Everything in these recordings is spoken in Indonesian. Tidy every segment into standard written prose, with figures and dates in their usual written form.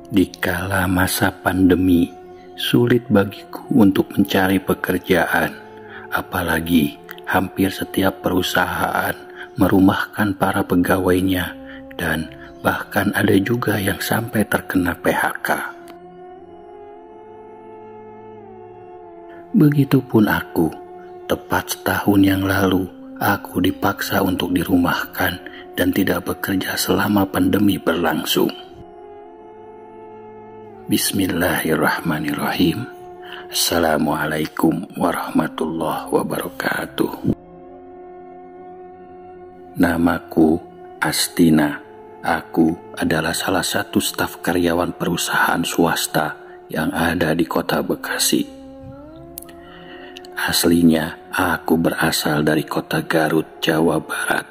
Dikala masa pandemi, sulit bagiku untuk mencari pekerjaan, apalagi hampir setiap perusahaan merumahkan para pegawainya dan bahkan ada juga yang sampai terkena PHK. Begitupun aku, tepat setahun yang lalu, aku dipaksa untuk dirumahkan dan tidak bekerja selama pandemi berlangsung. Bismillahirrahmanirrahim. Assalamualaikum warahmatullahi wabarakatuh. Namaku Astina. Aku adalah salah satu staf karyawan perusahaan swasta yang ada di kota Bekasi. Aslinya aku berasal dari kota Garut, Jawa Barat.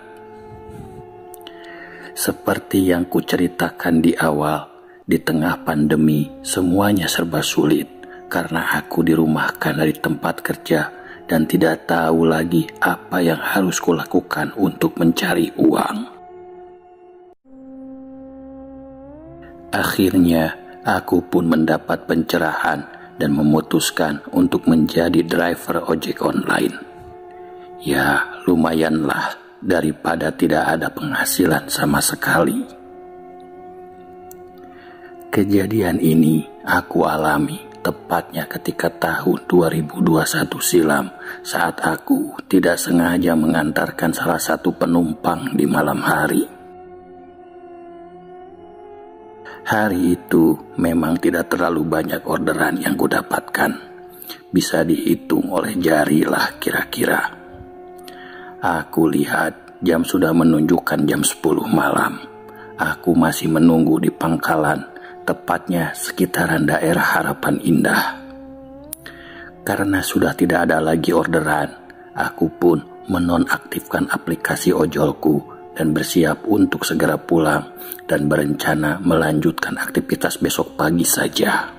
Seperti yang kuceritakan di awal, di tengah pandemi, semuanya serba sulit karena aku dirumahkan dari tempat kerja dan tidak tahu lagi apa yang harus kulakukan untuk mencari uang. Akhirnya, aku pun mendapat pencerahan dan memutuskan untuk menjadi driver ojek online. Ya, lumayanlah daripada tidak ada penghasilan sama sekali. Kejadian ini aku alami tepatnya ketika tahun 2021 silam saat aku tidak sengaja mengantarkan salah satu penumpang di malam hari. Hari itu memang tidak terlalu banyak orderan yang kudapatkan. Bisa dihitung oleh jari lah kira-kira. Aku lihat jam sudah menunjukkan jam 10 malam. Aku masih menunggu di pangkalan, tepatnya sekitaran daerah Harapan Indah. Karena sudah tidak ada lagi orderan, aku pun menonaktifkan aplikasi ojolku dan bersiap untuk segera pulang dan berencana melanjutkan aktivitas besok pagi saja.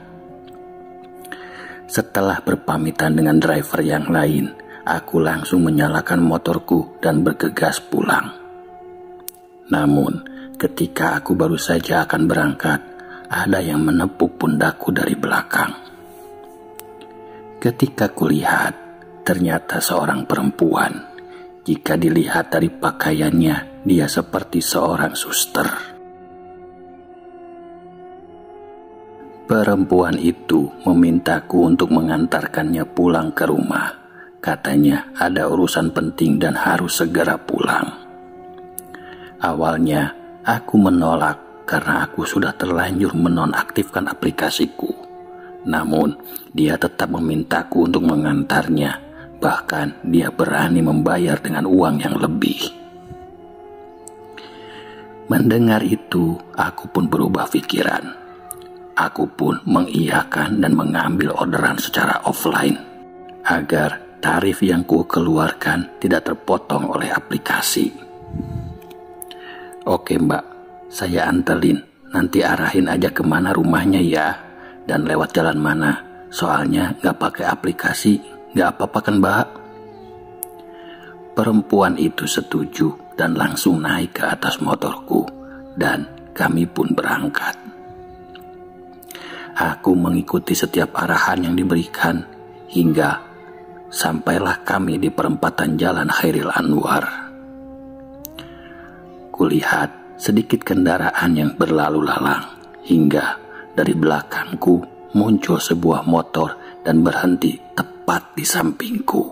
Setelah berpamitan dengan driver yang lain, aku langsung menyalakan motorku dan bergegas pulang. Namun, ketika aku baru saja akan berangkat, ada yang menepuk pundakku dari belakang. Ketika kulihat, ternyata seorang perempuan. Jika dilihat dari pakaiannya, dia seperti seorang suster. Perempuan itu memintaku untuk mengantarkannya pulang ke rumah. Katanya ada urusan penting dan harus segera pulang. Awalnya, aku menolak karena aku sudah terlanjur menonaktifkan aplikasiku. Namun, dia tetap memintaku untuk mengantarnya. Bahkan, dia berani membayar dengan uang yang lebih. Mendengar itu, aku pun berubah pikiran. Aku pun mengiyakan dan mengambil orderan secara offline, agar tarif yang ku keluarkan tidak terpotong oleh aplikasi. Oke mbak, saya anterin, nanti arahin aja kemana rumahnya ya, dan lewat jalan mana, soalnya gak pakai aplikasi, gak apa-apa kan mbak? Perempuan itu setuju dan langsung naik ke atas motorku, dan kami pun berangkat. Aku mengikuti setiap arahan yang diberikan, hingga sampailah kami di perempatan jalan Khairil Anwar. Kulihat sedikit kendaraan yang berlalu lalang, hingga dari belakangku muncul sebuah motor dan berhenti tepat di sampingku.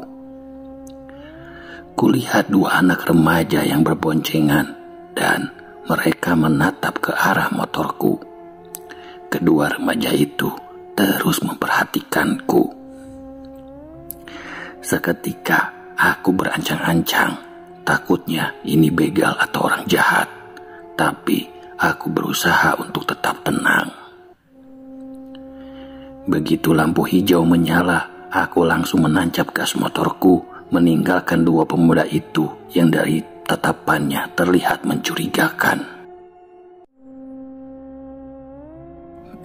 Kulihat dua anak remaja yang berboncengan dan mereka menatap ke arah motorku. Kedua remaja itu terus memperhatikanku. Seketika aku berancang-ancang, takutnya ini begal atau orang jahat. Tapi aku berusaha untuk tetap tenang. Begitu lampu hijau menyala, aku langsung menancap gas motorku, meninggalkan dua pemuda itu yang dari tatapannya terlihat mencurigakan.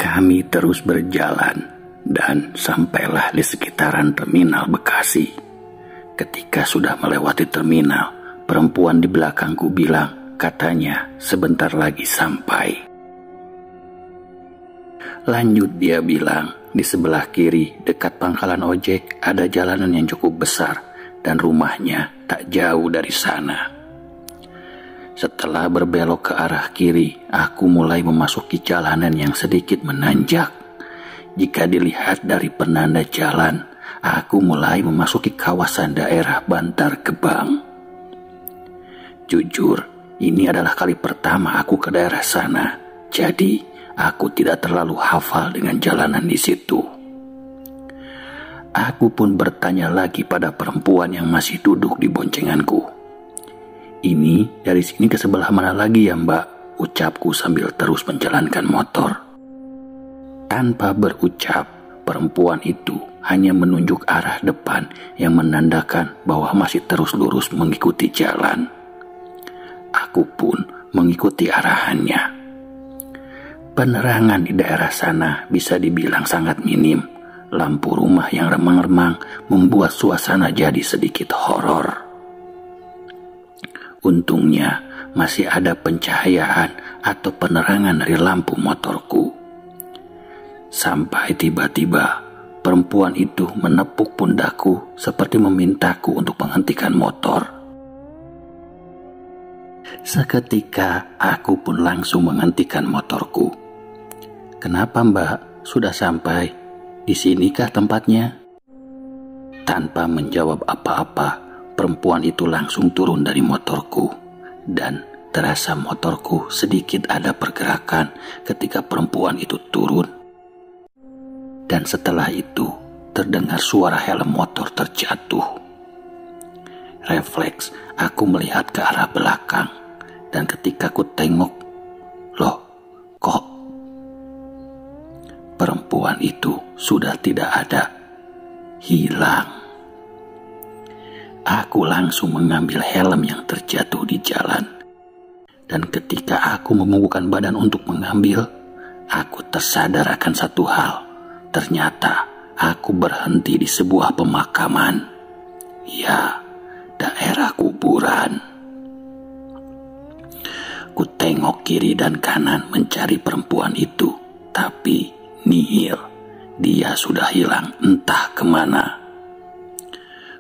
Kami terus berjalan dan sampailah di sekitaran terminal Bekasi. Ketika sudah melewati terminal, perempuan di belakangku bilang, katanya sebentar lagi sampai. Lanjut dia bilang, di sebelah kiri dekat pangkalan ojek ada jalanan yang cukup besar dan rumahnya tak jauh dari sana. Setelah berbelok ke arah kiri, aku mulai memasuki jalanan yang sedikit menanjak. Jika dilihat dari penanda jalan, aku mulai memasuki kawasan daerah Bantar Gebang. Jujur, ini adalah kali pertama aku ke daerah sana, jadi aku tidak terlalu hafal dengan jalanan di situ. Aku pun bertanya lagi pada perempuan yang masih duduk di boncenganku. "Ini dari sini ke sebelah mana lagi ya Mbak?" ucapku sambil terus menjalankan motor. Tanpa berucap, perempuan itu hanya menunjuk arah depan yang menandakan bahwa masih terus lurus mengikuti jalan. Aku pun mengikuti arahannya. Penerangan di daerah sana bisa dibilang sangat minim. Lampu rumah yang remang-remang membuat suasana jadi sedikit horor. Untungnya masih ada pencahayaan atau penerangan dari lampu motorku. Sampai tiba-tiba perempuan itu menepuk pundakku seperti memintaku untuk menghentikan motor. Seketika aku pun langsung menghentikan motorku. "Kenapa Mbak? Sudah sampai? Di sinikah tempatnya?" Tanpa menjawab apa-apa, perempuan itu langsung turun dari motorku, dan terasa motorku sedikit ada pergerakan ketika perempuan itu turun. Dan setelah itu terdengar suara helm motor terjatuh. Refleks aku melihat ke arah belakang, dan ketika ku tengok, loh, kok perempuan itu sudah tidak ada, hilang. Aku langsung mengambil helm yang terjatuh di jalan. Dan ketika aku membubuhkan badan untuk mengambil, aku tersadar akan satu hal. Ternyata aku berhenti di sebuah pemakaman. Ya, daerah kuburan. Ku tengok kiri dan kanan mencari perempuan itu, tapi nihil. Dia sudah hilang entah kemana.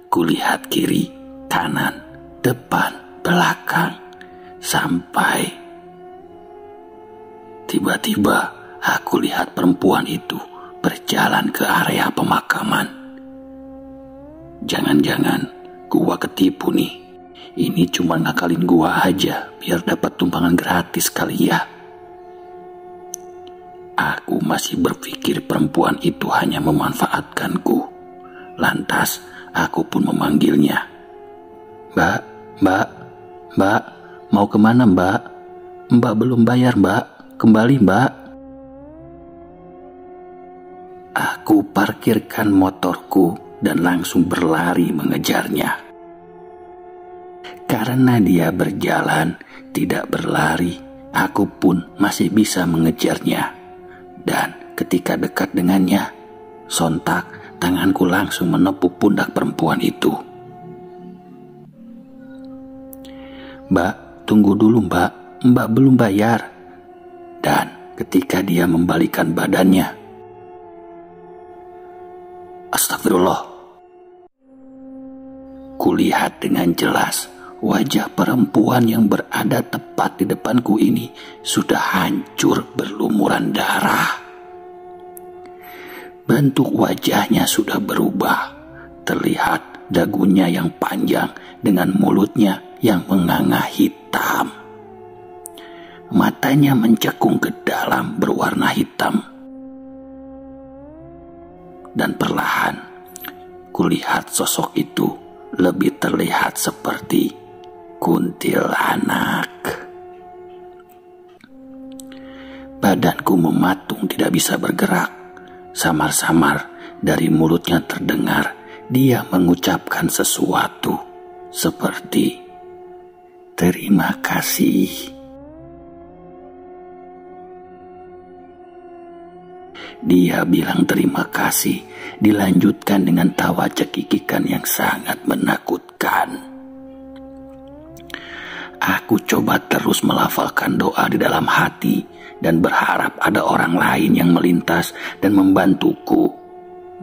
Kulihat kiri, kanan, depan, belakang, sampai tiba-tiba aku lihat perempuan itu berjalan ke area pemakaman. Jangan-jangan gua ketipu nih. Ini cuma ngakalin gua aja biar dapat tumpangan gratis kali ya. Aku masih berpikir perempuan itu hanya memanfaatkanku. Lantas aku pun memanggilnya. Mbak, mau kemana Mbak? Mbak belum bayar Mbak, kembali Mbak." Aku parkirkan motorku dan langsung berlari mengejarnya. Karena dia berjalan, tidak berlari, aku pun masih bisa mengejarnya. Dan ketika dekat dengannya, sontak tanganku langsung menepuk pundak perempuan itu. "Mbak, tunggu dulu Mbak, Mbak belum bayar." Dan ketika dia membalikan badannya, astagfirullah. Kulihat dengan jelas wajah perempuan yang berada tepat di depanku ini sudah hancur berlumuran darah. Bentuk wajahnya sudah berubah. Terlihat dagunya yang panjang dengan mulutnya yang menganga hitam. Matanya mencekung ke dalam berwarna hitam. Dan perlahan kulihat sosok itu lebih terlihat seperti kuntilanak. Badanku mematung tidak bisa bergerak. Samar-samar dari mulutnya terdengar dia mengucapkan sesuatu seperti "terima kasih". Dia bilang terima kasih, dilanjutkan dengan tawa cekikikan yang sangat menakutkan. Aku coba terus melafalkan doa di dalam hati dan berharap ada orang lain yang melintas dan membantuku.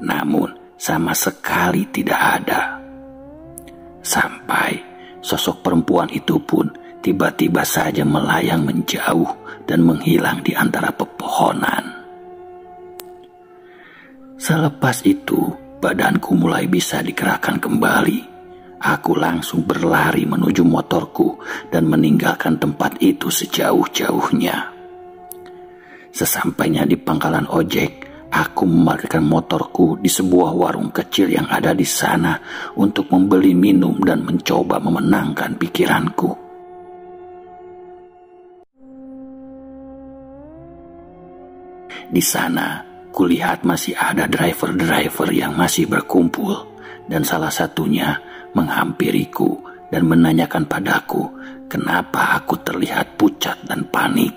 Namun sama sekali tidak ada. Sampai sosok perempuan itu pun tiba-tiba saja melayang menjauh dan menghilang di antara pepohonan. Selepas itu, badanku mulai bisa digerakkan kembali. Aku langsung berlari menuju motorku dan meninggalkan tempat itu sejauh-jauhnya. Sesampainya di pangkalan ojek, aku memarkirkan motorku di sebuah warung kecil yang ada di sana untuk membeli minum dan mencoba memenangkan pikiranku. Di sana, kulihat masih ada driver-driver yang masih berkumpul, dan salah satunya menghampiriku dan menanyakan padaku kenapa aku terlihat pucat dan panik.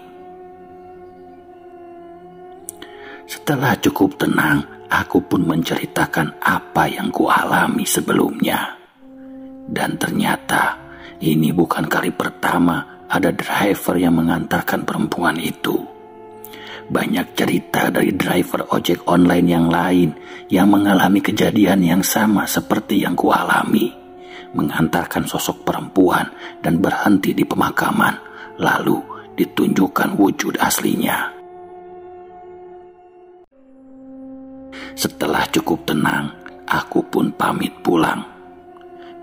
Setelah cukup tenang, aku pun menceritakan apa yang kualami sebelumnya. Dan ternyata ini bukan kali pertama ada driver yang mengantarkan perempuan itu. Banyak cerita dari driver ojek online yang lain yang mengalami kejadian yang sama seperti yang kualami. Mengantarkan sosok perempuan dan berhenti di pemakaman, lalu ditunjukkan wujud aslinya. Setelah cukup tenang, aku pun pamit pulang.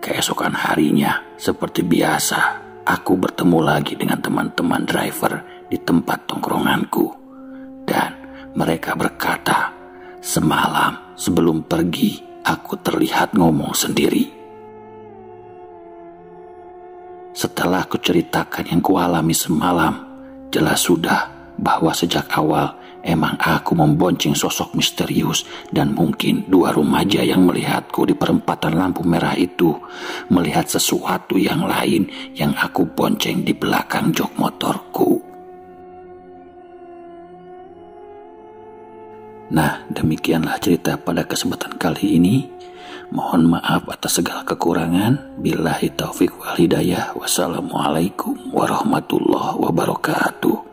Keesokan harinya, seperti biasa, aku bertemu lagi dengan teman-teman driver di tempat tongkronganku. Dan mereka berkata, semalam sebelum pergi, aku terlihat ngomong sendiri. Setelah kuceritakan yang kualami semalam, jelas sudah bahwa sejak awal emang aku membonceng sosok misterius dan mungkin dua remaja yang melihatku di perempatan lampu merah itu melihat sesuatu yang lain yang aku bonceng di belakang jok motorku. Nah, demikianlah cerita pada kesempatan kali ini. Mohon maaf atas segala kekurangan. Billahi taufiq wal hidayah. Wassalamualaikum warahmatullahi wabarakatuh.